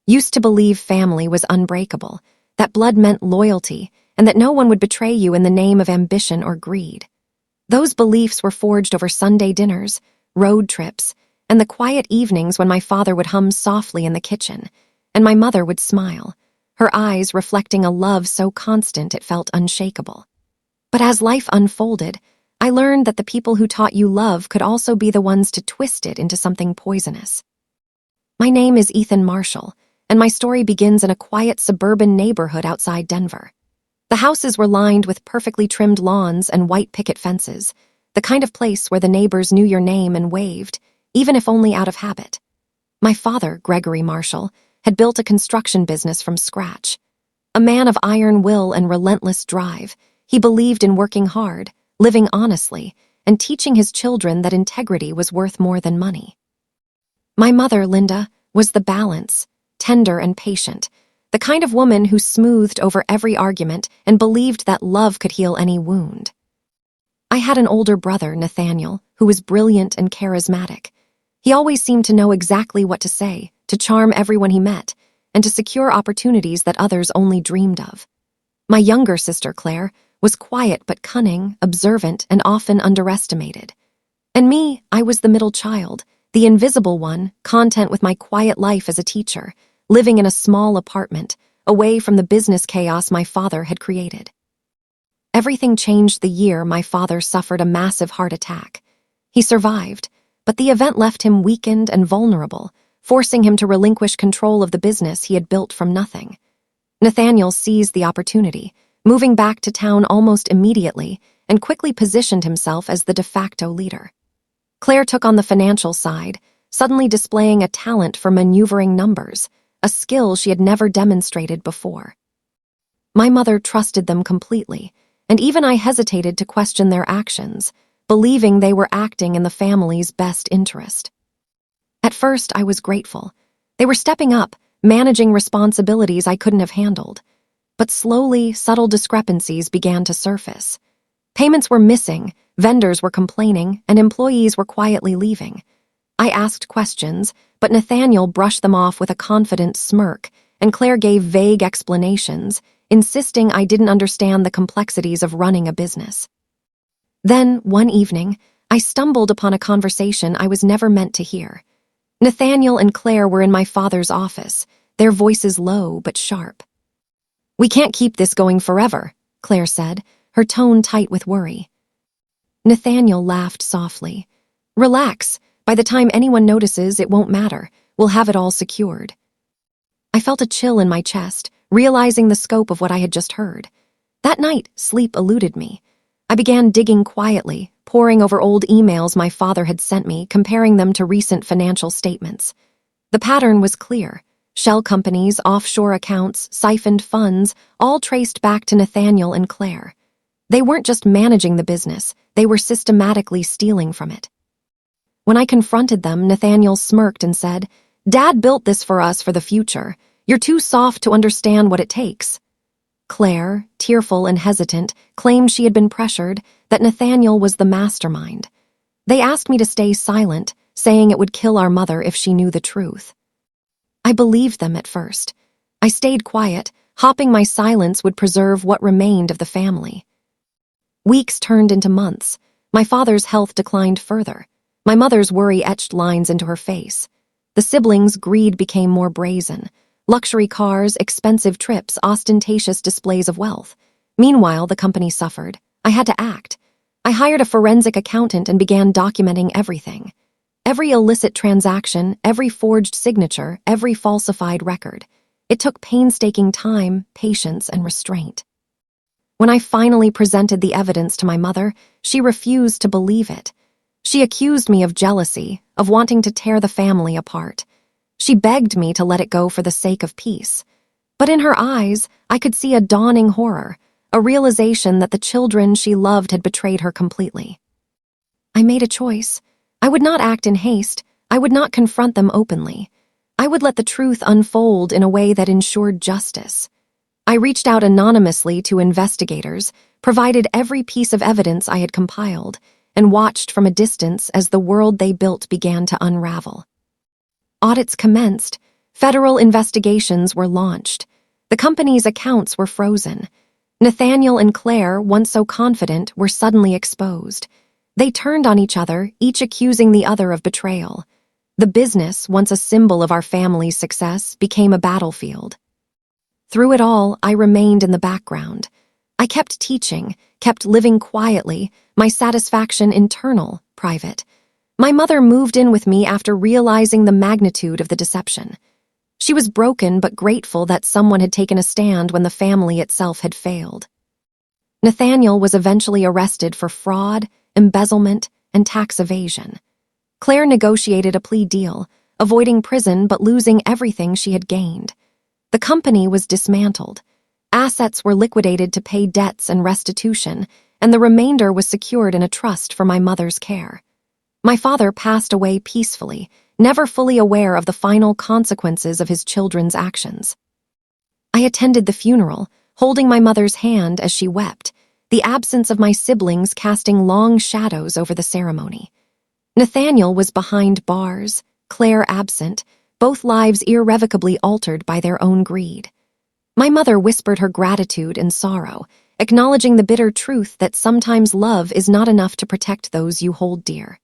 Used to believe family was unbreakable, that blood meant loyalty, and that no one would betray you in the name of ambition or greed. Those beliefs were forged over Sunday dinners, road trips, and the quiet evenings when my father would hum softly in the kitchen, and my mother would smile, her eyes reflecting a love so constant it felt unshakable. But as life unfolded, I learned that the people who taught you love could also be the ones to twist it into something poisonous. My name is Ethan Marshall, and my story begins in a quiet suburban neighborhood outside Denver. The houses were lined with perfectly trimmed lawns and white picket fences, the kind of place where the neighbors knew your name and waved, even if only out of habit. My father, Gregory Marshall, had built a construction business from scratch. A man of iron will and relentless drive, he believed in working hard, living honestly, and teaching his children that integrity was worth more than money. My mother, Linda, was the balance, tender and patient, the kind of woman who smoothed over every argument and believed that love could heal any wound. I had an older brother, Nathaniel, who was brilliant and charismatic. He always seemed to know exactly what to say, to charm everyone he met, and to secure opportunities that others only dreamed of. My younger sister, Claire, was quiet but cunning, observant, and often underestimated. And me, I was the middle child, the invisible one, content with my quiet life as a teacher, living in a small apartment, away from the business chaos my father had created. Everything changed the year my father suffered a massive heart attack. He survived, but the event left him weakened and vulnerable, forcing him to relinquish control of the business he had built from nothing. Nathaniel seized the opportunity, moving back to town almost immediately, and quickly positioned himself as the de facto leader. Claire took on the financial side, suddenly displaying a talent for maneuvering numbers, a skill she had never demonstrated before. My mother trusted them completely, and even I hesitated to question their actions, believing they were acting in the family's best interest. At first, I was grateful. They were stepping up, managing responsibilities I couldn't have handled. But slowly, subtle discrepancies began to surface. Payments were missing, vendors were complaining, and employees were quietly leaving. I asked questions, but Nathaniel brushed them off with a confident smirk, and Claire gave vague explanations, insisting I didn't understand the complexities of running a business. Then, one evening, I stumbled upon a conversation I was never meant to hear. Nathaniel and Claire were in my father's office, their voices low but sharp. "We can't keep this going forever," Claire said, her tone tight with worry. Nathaniel laughed softly. "Relax. By the time anyone notices, it won't matter. We'll have it all secured." I felt a chill in my chest, realizing the scope of what I had just heard. That night, sleep eluded me. I began digging quietly, poring over old emails my father had sent me, comparing them to recent financial statements. The pattern was clear. Shell companies, offshore accounts, siphoned funds, all traced back to Nathaniel and Claire. They weren't just managing the business, they were systematically stealing from it. When I confronted them, Nathaniel smirked and said, "Dad built this for us for the future. You're too soft to understand what it takes." Claire, tearful and hesitant, claimed she had been pressured, that Nathaniel was the mastermind. They asked me to stay silent, saying it would kill our mother if she knew the truth. I believed them at first. I stayed quiet, hoping my silence would preserve what remained of the family. Weeks turned into months. My father's health declined further. My mother's worry etched lines into her face. The siblings' greed became more brazen. Luxury cars, expensive trips, ostentatious displays of wealth. Meanwhile, the company suffered. I had to act. I hired a forensic accountant and began documenting everything. Every illicit transaction, every forged signature, every falsified record. It took painstaking time, patience, and restraint. When I finally presented the evidence to my mother, she refused to believe it. She accused me of jealousy, of wanting to tear the family apart. She begged me to let it go for the sake of peace. But in her eyes, I could see a dawning horror, a realization that the children she loved had betrayed her completely. I made a choice. I would not act in haste. I would not confront them openly. I would let the truth unfold in a way that ensured justice. I reached out anonymously to investigators, provided every piece of evidence I had compiled, and watched from a distance as the world they built began to unravel. Audits commenced, Federal investigations were launched. The company's accounts were frozen. Nathaniel and Claire, once so confident, were suddenly exposed. They turned on each other, each accusing the other of betrayal. The business, once a symbol of our family's success, became a battlefield. Through it all, I remained in the background. I kept teaching, kept living quietly, my satisfaction internal, private. My mother moved in with me after realizing the magnitude of the deception. She was broken but grateful that someone had taken a stand when the family itself had failed. Nathaniel was eventually arrested for fraud, embezzlement, and tax evasion. Claire negotiated a plea deal, avoiding prison but losing everything she had gained. The company was dismantled. Assets were liquidated to pay debts and restitution, and the remainder was secured in a trust for my mother's care. My father passed away peacefully, never fully aware of the final consequences of his children's actions. I attended the funeral, holding my mother's hand as she wept, the absence of my siblings casting long shadows over the ceremony. Nathaniel was behind bars, Claire absent, both lives irrevocably altered by their own greed. My mother whispered her gratitude and sorrow, acknowledging the bitter truth that sometimes love is not enough to protect those you hold dear.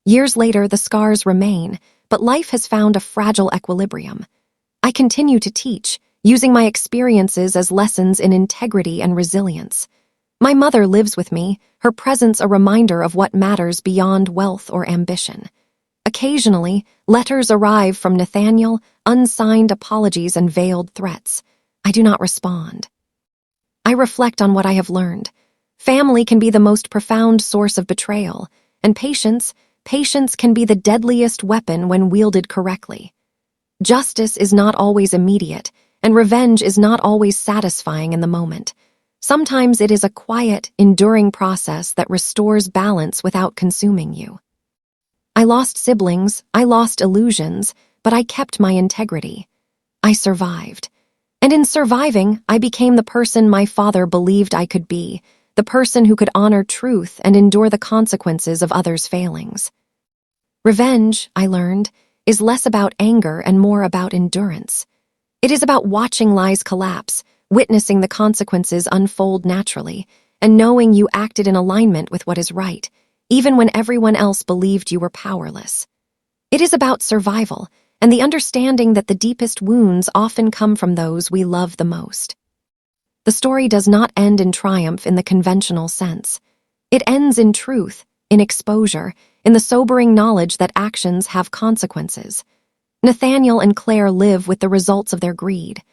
Years later, the scars remain, but life has found a fragile equilibrium. I continue to teach, using my experiences as lessons in integrity and resilience. My mother lives with me, her presence a reminder of what matters beyond wealth or ambition. Occasionally, letters arrive from Nathaniel, unsigned apologies and veiled threats. I do not respond. I reflect on what I have learned. Family can be the most profound source of betrayal, and patience can be the deadliest weapon when wielded correctly. Justice is not always immediate, and revenge is not always satisfying in the moment. Sometimes it is a quiet, enduring process that restores balance without consuming you. I lost siblings, I lost illusions, but I kept my integrity. I survived. And in surviving, I became the person my father believed I could be, the person who could honor truth and endure the consequences of others' failings. Revenge, I learned, is less about anger and more about endurance. It is about watching lies collapse, witnessing the consequences unfold naturally, and knowing you acted in alignment with what is right, even when everyone else believed you were powerless. It is about survival, and the understanding that the deepest wounds often come from those we love the most. The story does not end in triumph in the conventional sense. It ends in truth, in exposure, in the sobering knowledge that actions have consequences. Nathaniel and Claire live with the results of their greed.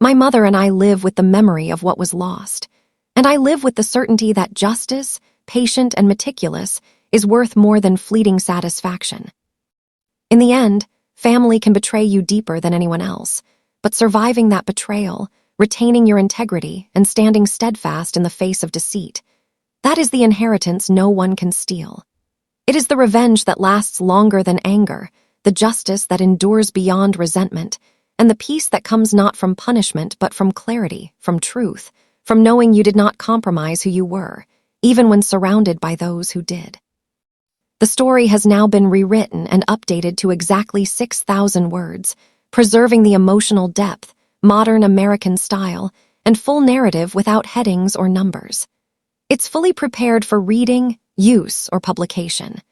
My mother and I live with the memory of what was lost. And I live with the certainty that justice, patient and meticulous, is worth more than fleeting satisfaction. In the end, family can betray you deeper than anyone else, but surviving that betrayal, retaining your integrity, and standing steadfast in the face of deceit, that is the inheritance no one can steal. It is the revenge that lasts longer than anger, the justice that endures beyond resentment, and the peace that comes not from punishment but from clarity, from truth, from knowing you did not compromise who you were, even when surrounded by those who did. The story has now been rewritten and updated to exactly 6,000 words, preserving the emotional depth, modern American style, and full narrative without headings or numbers. It's fully prepared for reading, use, or publication.